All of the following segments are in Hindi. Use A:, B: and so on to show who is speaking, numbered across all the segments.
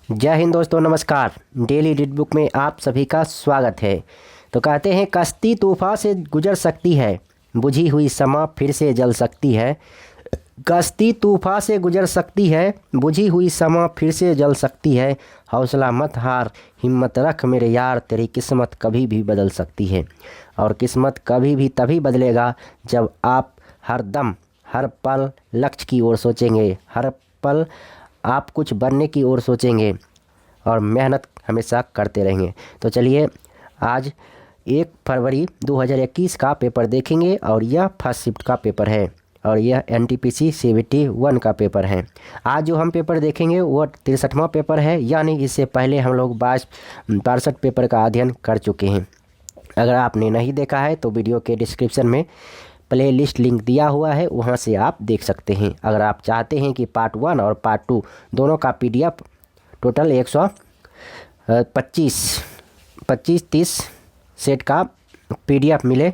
A: जय हिंद दोस्तों, नमस्कार। डेली रीड बुक में आप सभी का स्वागत है। तो कहते हैं कश्ती तूफान से गुजर सकती है, बुझी हुई शम्मा फिर से जल सकती है। कश्ती तूफान से गुजर सकती है, बुझी हुई शम्मा फिर से जल सकती है। हौसला मत हार, हिम्मत रख मेरे यार, तेरी किस्मत कभी भी बदल सकती है। और किस्मत कभी भी तभी बदलेगा जब आप हर दम हर पल लक्ष्य की ओर सोचेंगे, हर पल आप कुछ बनने की ओर सोचेंगे और मेहनत हमेशा करते रहेंगे। तो चलिए आज 1 फरवरी 2021 का पेपर देखेंगे और यह फर्स्ट शिफ्ट का पेपर है और यह NTPC CBT 1 का पेपर है। आज जो हम पेपर देखेंगे वो 63वां पेपर है, यानी इससे पहले हम लोग 62 पेपर का अध्ययन कर चुके हैं। अगर आपने नहीं देखा है तो वीडियो के डिस्क्रिप्शन में प्ले लिस्ट लिंक दिया हुआ है, वहाँ से आप देख सकते हैं। अगर आप चाहते हैं कि पार्ट 1 और पार्ट 2 दोनों का PDF टोटल 125-30 सेट का PDF मिले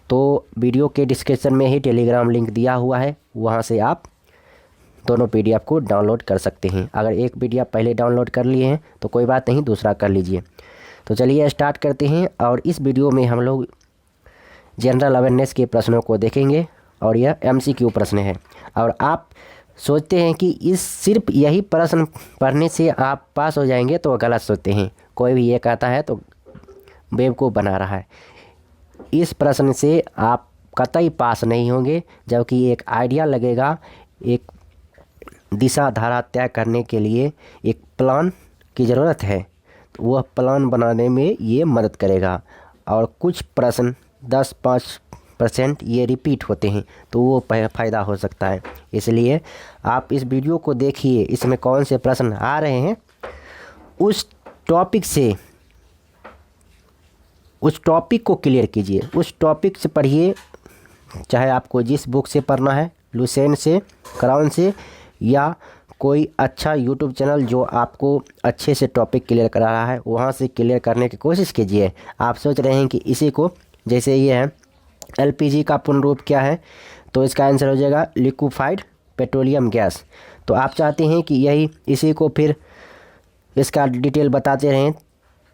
A: तो वीडियो के डिस्क्रिप्शन में ही टेलीग्राम लिंक दिया हुआ है, वहाँ से आप दोनों PDF को डाउनलोड कर सकते हैं। अगर एक PDF पहले डाउनलोड कर लिए हैं तो कोई बात नहीं, दूसरा कर लीजिए। तो चलिए स्टार्ट करते हैं। और इस वीडियो में हम लोग जनरल अवेयरनेस के प्रश्नों को देखेंगे और यह MCQ प्रश्न है। और आप सोचते हैं कि इस सिर्फ यही प्रश्न पढ़ने से आप पास हो जाएंगे, तो गलत सोचते हैं। कोई भी ये कहता है तो बेवकूफ़ बना रहा है। इस प्रश्न से आप कतई पास नहीं होंगे, जबकि एक आइडिया लगेगा, एक दिशा धारा तय करने के लिए एक प्लान की ज़रूरत है। तो वह प्लान बनाने में ये मदद करेगा। और कुछ प्रश्न 10-5% ये रिपीट होते हैं, तो वो फ़ायदा हो सकता है। इसलिए आप इस वीडियो को देखिए, इसमें कौन से प्रश्न आ रहे हैं उस टॉपिक को क्लियर कीजिए, उस टॉपिक से पढ़िए। चाहे आपको जिस बुक से पढ़ना है, लुसेंट से, क्राउन से, या कोई अच्छा यूट्यूब चैनल जो आपको अच्छे से टॉपिक क्लियर करा रहा है, वहाँ से क्लियर करने की कोशिश कीजिए। आप सोच रहे हैं कि इसी को, जैसे ये है LPG का पूर्ण रूप क्या है, तो इसका आंसर हो जाएगा लिक्विफाइड पेट्रोलियम गैस। तो आप चाहते हैं कि इसी को फिर इसका डिटेल बताते रहें,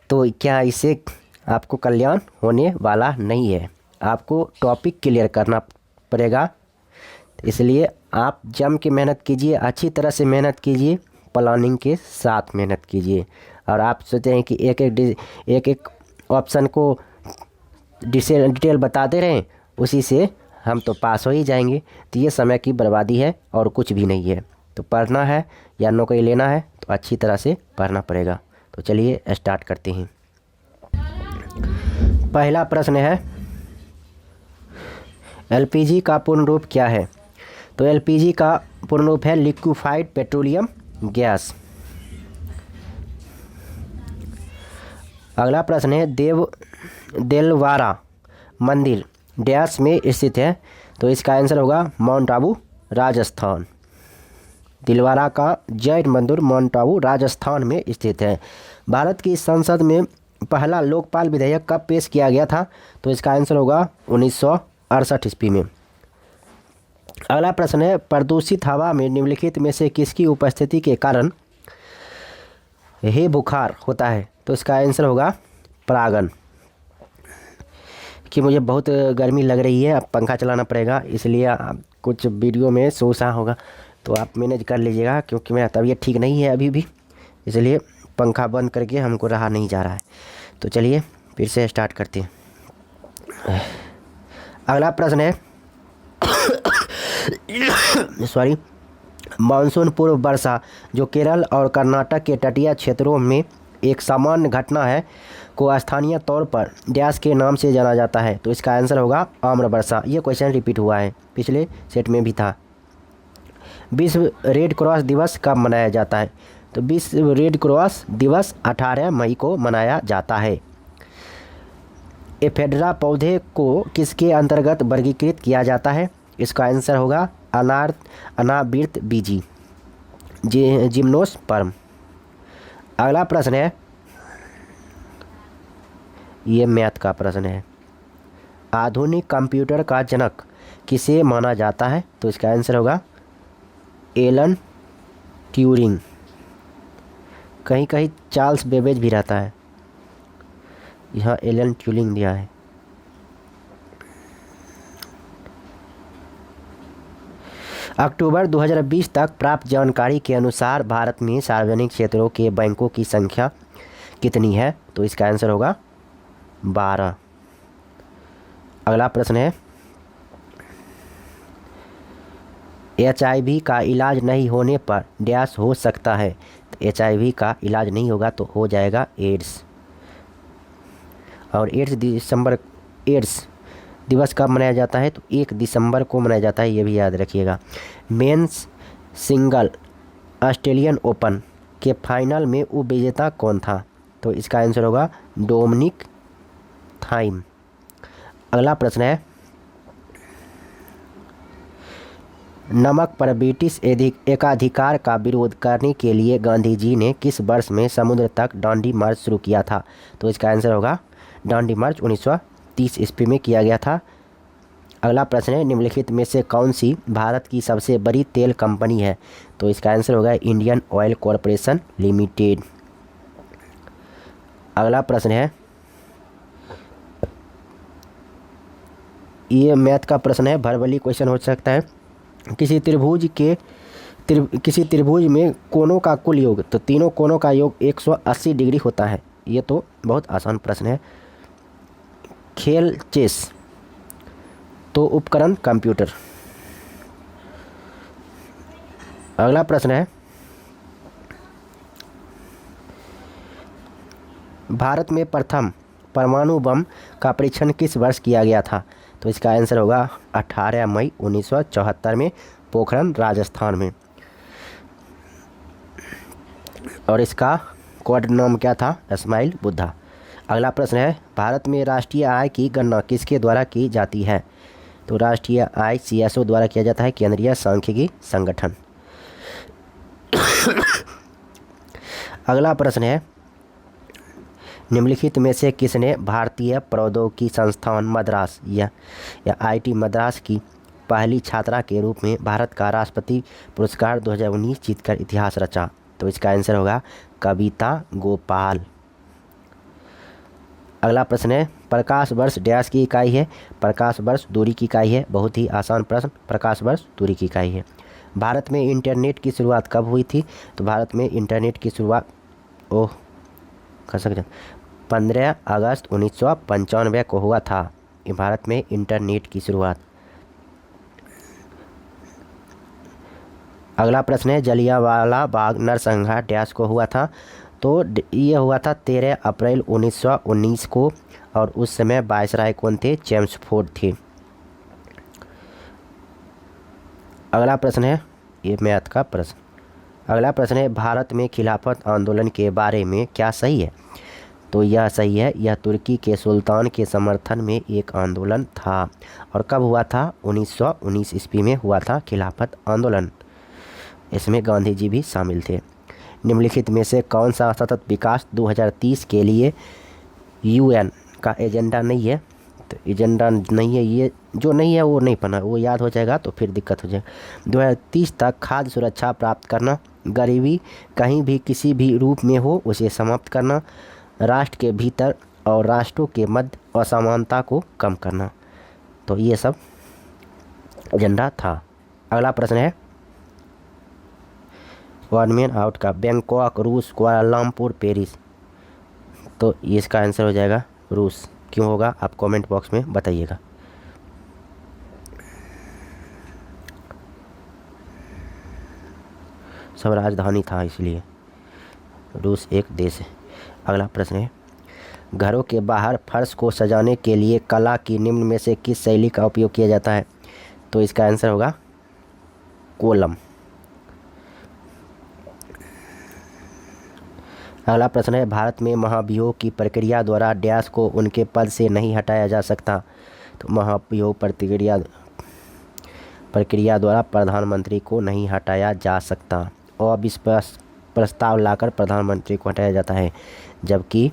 A: तो क्या इससे आपको कल्याण होने वाला नहीं है। आपको टॉपिक क्लियर करना पड़ेगा। इसलिए आप जम के मेहनत कीजिए, अच्छी तरह से मेहनत कीजिए, प्लानिंग के साथ मेहनत कीजिए। और आप सोचते हैं कि एक ऑप्शन को डिटेल बताते रहें, उसी से हम तो पास हो ही जाएंगे। तो ये समय की बर्बादी है और कुछ भी नहीं है। तो पढ़ना है या नौकरी लेना है तो अच्छी तरह से पढ़ना पड़ेगा। तो चलिए स्टार्ट करते हैं। पहला प्रश्न है LPG का पूर्ण रूप क्या है। तो LPG का पूर्ण रूप है लिक्विफाइड पेट्रोलियम गैस। अगला प्रश्न है देलवारा मंदिर डैश में स्थित है। तो इसका आंसर होगा माउंट आबू, राजस्थान। दिलवारा का जैन मंदिर माउंट आबू, राजस्थान में स्थित है। भारत की संसद में पहला लोकपाल विधेयक कब पेश किया गया था। तो इसका आंसर होगा 1968 ईस्वी में। अगला प्रश्न है प्रदूषित हवा में निम्नलिखित में से किसकी उपस्थिति के कारण बुखार होता है। तो इसका आंसर होगा परागन। कि मुझे बहुत गर्मी लग रही है, अब पंखा चलाना पड़ेगा, इसलिए आप कुछ वीडियो में सोचा होगा तो आप मैनेज कर लीजिएगा, क्योंकि मेरा तबीयत ठीक नहीं है अभी भी, इसलिए पंखा बंद करके हमको रहा नहीं जा रहा है। तो चलिए फिर से स्टार्ट करते हैं। अगला प्रश्न है मानसून पूर्व वर्षा जो केरल और कर्नाटक के तटीय क्षेत्रों में एक सामान्य घटना है को स्थानीय तौर पर डैश के नाम से जाना जाता है। तो इसका आंसर होगा आम्र वर्षा। ये क्वेश्चन रिपीट हुआ है, पिछले सेट में भी था। विश्व रेड क्रॉस दिवस कब मनाया जाता है। तो विश्व रेड क्रॉस दिवस 18 मई को मनाया जाता है। एफेड्रा पौधे को किसके अंतर्गत वर्गीकृत किया जाता है। इसका आंसर होगा अनावृत बीजी, जिम्नोस्पर्म। अगला प्रश्न है, ये मैथ का प्रश्न है। आधुनिक कंप्यूटर का जनक किसे माना जाता है। तो इसका आंसर होगा एलन ट्यूरिंग। कहीं कहीं चार्ल्स बेबेज भी रहता है। यहाँ एलन ट्यूरिंग दिया है। अक्टूबर 2020 तक प्राप्त जानकारी के अनुसार भारत में सार्वजनिक क्षेत्रों के बैंकों की संख्या कितनी है? तो इसका आंसर होगा 12। अगला प्रश्न है, HIV का इलाज नहीं होने पर डैश हो सकता है? तो HIV का इलाज नहीं होगा तो हो जाएगा एड्स। और एड्स दिवस कब मनाया जाता है? तो 1 दिसंबर को मनाया जाता है, ये भी याद रखिएगा। मेंस सिंगल ऑस्ट्रेलियन ओपन के फाइनल में उपविजेता कौन था? तो इसका आंसर होगा डोमिनिक थाइम। अगला प्रश्न है, नमक पर ब्रिटिश एकाधिकार का विरोध करने के लिए गांधी जी ने किस वर्ष में समुद्र तक दांडी मार्च शुरू किया था? तो इसका आंसर होगा दांडी मार्च 1930 ईस्वी में किया गया था। अगला प्रश्न है, निम्नलिखित में से कौन सी भारत की सबसे बड़ी तेल कंपनी है? तो इसका आंसर होगा इंडियन ऑयल कॉरपोरेशन लिमिटेड। अगला प्रश्न है, ये मैथ का प्रश्न है, वर्बली क्वेश्चन हो सकता है। किसी त्रिभुज में कोणों का कुल योग, तो तीनों कोणों का योग 180 डिग्री होता है। ये तो बहुत आसान प्रश्न है। खेल चेस, तो उपकरण कंप्यूटर। अगला प्रश्न है, भारत में प्रथम परमाणु बम का परीक्षण किस वर्ष किया गया था? तो इसका आंसर होगा 18 मई 1974 में पोखरण राजस्थान में। और इसका कोड नाम क्या था? स्माइल बुद्धा। अगला प्रश्न है, भारत में राष्ट्रीय आय की गणना किसके द्वारा की जाती है? तो राष्ट्रीय आय CSO द्वारा किया जाता है, केंद्रीय सांख्यिकी संगठन। अगला प्रश्न है, निम्नलिखित में से किसने भारतीय प्रौद्योगिकी संस्थान मद्रास या IIT मद्रास की पहली छात्रा के रूप में भारत का राष्ट्रपति पुरस्कार 2019 जीतकर इतिहास रचा? तो इसका आंसर होगा कविता गोपाल। अगला प्रश्न है, प्रकाश वर्ष डैश की इकाई है? प्रकाश वर्ष दूरी की इकाई है। बहुत ही आसान प्रश्न, प्रकाश वर्ष दूरी की इकाई है। भारत में इंटरनेट की शुरुआत कब हुई थी? तो भारत में इंटरनेट की शुरुआत 15 अगस्त 1995 को हुआ था। भारत में इंटरनेट की शुरुआत। अगला प्रश्न है, जलियांवाला बाग नरसंहार डैश को हुआ था? तो ये हुआ था 13 अप्रैल 1919 को, और उस समय वायसराय कौन थे? जेम्स फोर्ड थे। अगला प्रश्न है, ये मैथ का प्रश्न। अगला प्रश्न है, भारत में खिलाफत आंदोलन के बारे में क्या सही है? तो यह सही है, यह तुर्की के सुल्तान के समर्थन में एक आंदोलन था। और कब हुआ था? 1919 ईस्वी में हुआ था खिलाफत आंदोलन। इसमें गांधी जी भी शामिल थे। निम्नलिखित में से कौन सा सतत विकास 2030 के लिए UN का एजेंडा नहीं है? तो एजेंडा नहीं है, ये जो नहीं है वो नहीं पढ़ना, वो याद हो जाएगा तो फिर दिक्कत हो जाएगा। 2030 तक खाद्य सुरक्षा प्राप्त करना, गरीबी कहीं भी किसी भी रूप में हो उसे समाप्त करना, राष्ट्र के भीतर और राष्ट्रों के मध्य असमानता को कम करना। तो ये सब एजेंडा था। अगला प्रश्न है, वन मैन आउट का बैंकॉक, रूस, कुआलालंपुर, पेरिस। तो इसका आंसर हो जाएगा रूस। क्यों होगा आप कमेंट बॉक्स में बताइएगा। सब राजधानी था इसलिए रूस एक देश है। अगला प्रश्न है, घरों के बाहर फर्श को सजाने के लिए कला की निम्न में से किस शैली का उपयोग किया जाता है? तो इसका आंसर होगा कोलम। अगला प्रश्न है, भारत में महाभियोग की प्रक्रिया द्वारा डैश को उनके पद से नहीं हटाया जा सकता? तो महाभियोग प्रक्रिया द्वारा प्रधानमंत्री को नहीं हटाया जा सकता। अविश्वास प्रस्ताव लाकर प्रधानमंत्री को हटाया जाता है, जबकि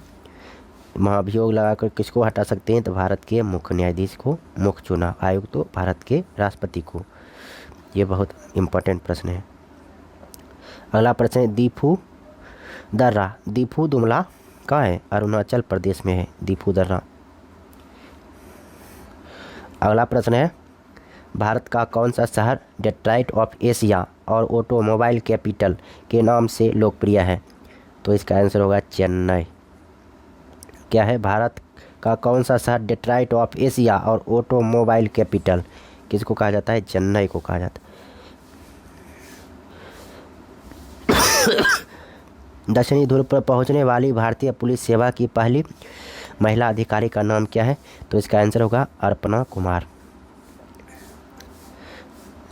A: महाभियोग लगाकर किसको हटा सकते हैं? तो भारत के मुख्य न्यायाधीश को, मुख्य चुनाव आयोग तो भारत के राष्ट्रपति को। ये बहुत इम्पोर्टेंट प्रश्न है। अगला प्रश्न है, दर्रा दीफू दुमला कहाँ है? अरुणाचल प्रदेश में है दीफू दर्रा। अगला प्रश्न है, भारत का कौन सा शहर डेट्रॉइट ऑफ एशिया और ऑटोमोबाइल कैपिटल के नाम से लोकप्रिय है? तो इसका आंसर होगा चेन्नई। क्या है? भारत का कौन सा शहर डेट्रॉइट ऑफ एशिया और ऑटोमोबाइल कैपिटल किसको कहा जाता है? चेन्नई को कहा जाता है। दक्षिणी ध्रुव पर पहुंचने वाली भारतीय पुलिस सेवा की पहली महिला अधिकारी का नाम क्या है? तो इसका आंसर होगा अर्पणा कुमार।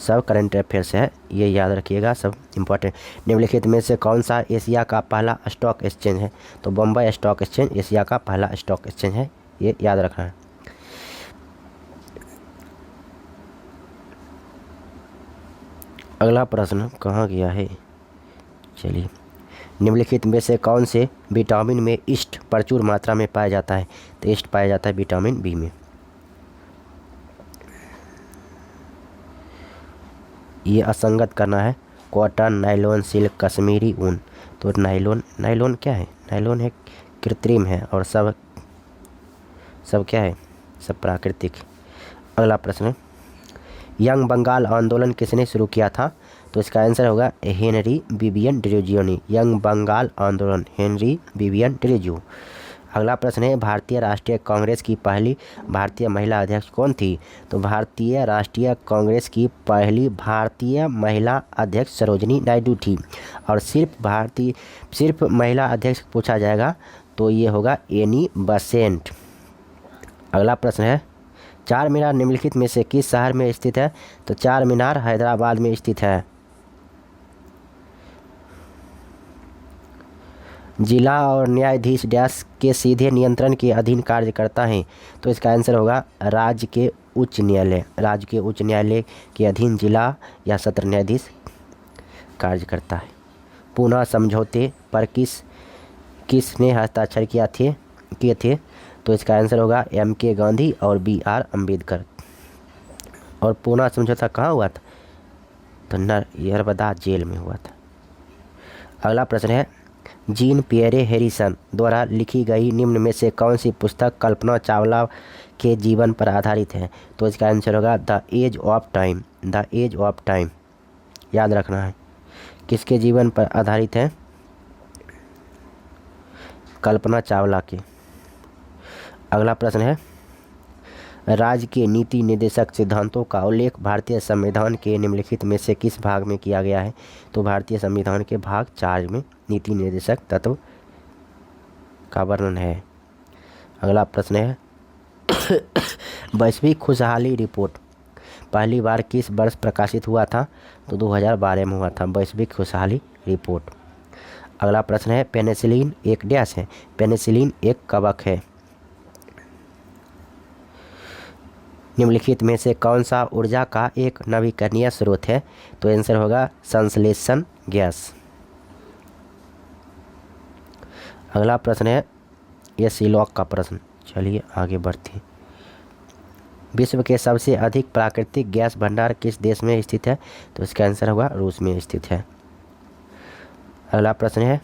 A: सब करंट अफेयर्स है, ये याद रखिएगा, सब इम्पोर्टेंट। निम्नलिखित में से कौन सा एशिया का पहला स्टॉक एक्सचेंज है? तो बम्बई स्टॉक एक्सचेंज एशिया का पहला स्टॉक एक्सचेंज है, ये याद रखना है। अगला प्रश्न कहाँ गया है? चलिए, निम्नलिखित में से कौन से विटामिन में ईस्ट प्रचुर मात्रा में पाया जाता है? तो ईस्ट पाया जाता है विटामिन बी में। ये असंगत करना है। कॉटन, नायलॉन, सिल्क, कश्मीरी ऊन। तो नायलॉन क्या है? नायलॉन है कृत्रिम है और सब क्या है? सब प्राकृतिक। अगला प्रश्न, यंग बंगाल आंदोलन किसने शुरू किया था? तो इसका आंसर होगा हेनरी विवियन ड्यूजियो ने। यंग बंगाल आंदोलन हेनरी विवियन ड्यूजियो। अगला प्रश्न है, भारतीय राष्ट्रीय कांग्रेस की पहली भारतीय महिला अध्यक्ष कौन थी? तो भारतीय राष्ट्रीय कांग्रेस की पहली भारतीय महिला अध्यक्ष सरोजिनी नायडू थी। और सिर्फ महिला अध्यक्ष पूछा जाएगा तो ये होगा एनी बेसेंट। अगला प्रश्न है, चार मीनार निम्नलिखित में से किस शहर में स्थित है? तो चार मीनार हैदराबाद में स्थित है। जिला और न्यायाधीश डैश के सीधे नियंत्रण के अधीन कार्य करता है? तो इसका आंसर होगा राज्य के उच्च न्यायालय। राज्य के उच्च न्यायालय के अधीन जिला या सत्र न्यायाधीश कार्य करता है। पूना समझौते पर किसने हस्ताक्षर किए थे? तो इसका आंसर होगा MK गांधी और BR अम्बेडकर। और पूना समझौता कहाँ हुआ था? तो नर्मदा जेल में हुआ था। अगला प्रश्न है, जीन पियरे हैरिसन द्वारा लिखी गई निम्न में से कौन सी पुस्तक कल्पना चावला के जीवन पर आधारित है? तो इसका आंसर होगा the age of time. The age of time याद रखना है। किसके जीवन पर आधारित है? कल्पना चावला के। अगला प्रश्न है, राज्य के नीति निर्देशक सिद्धांतों का उल्लेख भारतीय संविधान के निम्नलिखित में से किस भाग में किया गया है? तो भारतीय संविधान के भाग 4 में नीति निर्देशक तत्व का वर्णन है। अगला प्रश्न है, वैश्विक खुशहाली रिपोर्ट पहली बार किस वर्ष प्रकाशित हुआ था? तो 2012 में हुआ था वैश्विक खुशहाली रिपोर्ट। अगला प्रश्न है, पेनिसिलिन एक डैश है? पेनिसिलिन एक कवक है। निम्नलिखित में से कौन सा ऊर्जा का एक नवीकरणीय स्रोत है? तो आंसर होगा संश्लेषण गैस। अगला प्रश्न है, यह सीलॉक का प्रश्न। चलिए आगे बढ़ते हैं। विश्व के सबसे अधिक प्राकृतिक गैस भंडार किस देश में स्थित है? तो इसका आंसर होगा रूस में स्थित है। अगला प्रश्न है,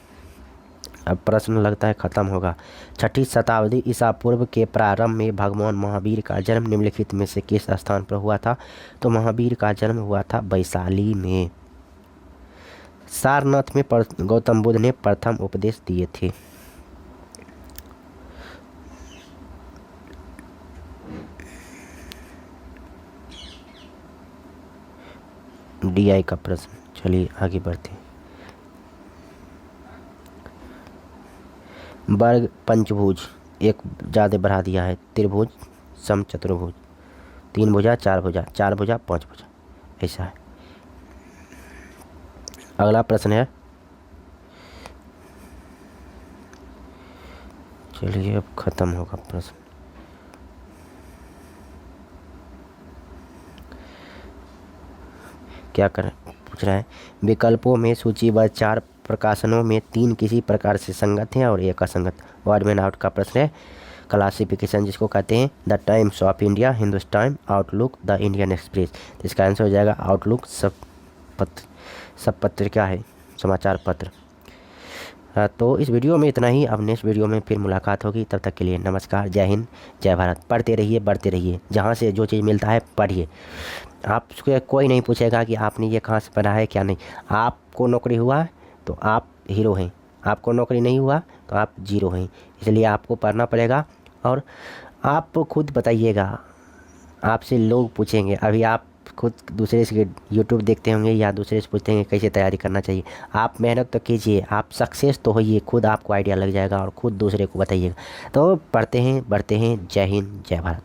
A: अब प्रश्न लगता है ख़त्म होगा। 6ठी शताब्दी ईसा पूर्व के प्रारंभ में भगवान महावीर का जन्म निम्नलिखित में से किस स्थान पर हुआ था? तो महावीर का जन्म हुआ था वैशाली में। सारनाथ में गौतम बुद्ध ने प्रथम उपदेश दिए थे। DI का प्रश्न। चलिए आगे बढ़ते हैं। वर्ग पंचभुज एक ज़्यादा बढ़ा दिया है। त्रिभुज, समचतुर्भुज, 3 भुजा, 4 भुजा, 4 भुजा, 5 भुजा, ऐसा है। अगला प्रश्न है, चलिए अब खत्म होगा प्रश्न। क्या करें पूछ रहा है, विकल्पों में सूचीबद्ध 4 प्रकाशनों में 3 किसी प्रकार से संगत हैं और 1 असंगत। वर्ड में आउट का प्रश्न है। क्लासिफिकेशन जिसको कहते हैं the times of India, Hindustan, outlook, the Indian express. तो इसका आंसर हो जाएगा आउटलुक। सब पत्र क्या है? समाचार पत्र। तो इस वीडियो में इतना ही। अब नेक्स्ट वीडियो में फिर मुलाकात होगी। तब तक के लिए नमस्कार, जय हिंद, जय भारत। पढ़ते रहिए, बढ़ते रहिए, जहाँ से जो चीज़ मिलता है पढ़िए। आपसे कोई नहीं पूछेगा कि आपने ये कहाँ से पढ़ा है, क्या नहीं। आपको नौकरी हुआ तो आप हीरो हैं, आपको नौकरी नहीं हुआ तो आप जीरो हैं। इसलिए आपको पढ़ना पड़ेगा और आप खुद बताइएगा। आपसे लोग पूछेंगे, अभी आप खुद दूसरे से यूट्यूब देखते होंगे या दूसरे से पूछते हैं कैसे तैयारी करना चाहिए। आप मेहनत तो कीजिए, आप सक्सेस तो होइए, खुद आपको आइडिया लग जाएगा और खुद दूसरे को बताइएगा। तो पढ़ते हैं, बढ़ते हैं। जय हिंद, जय भारत।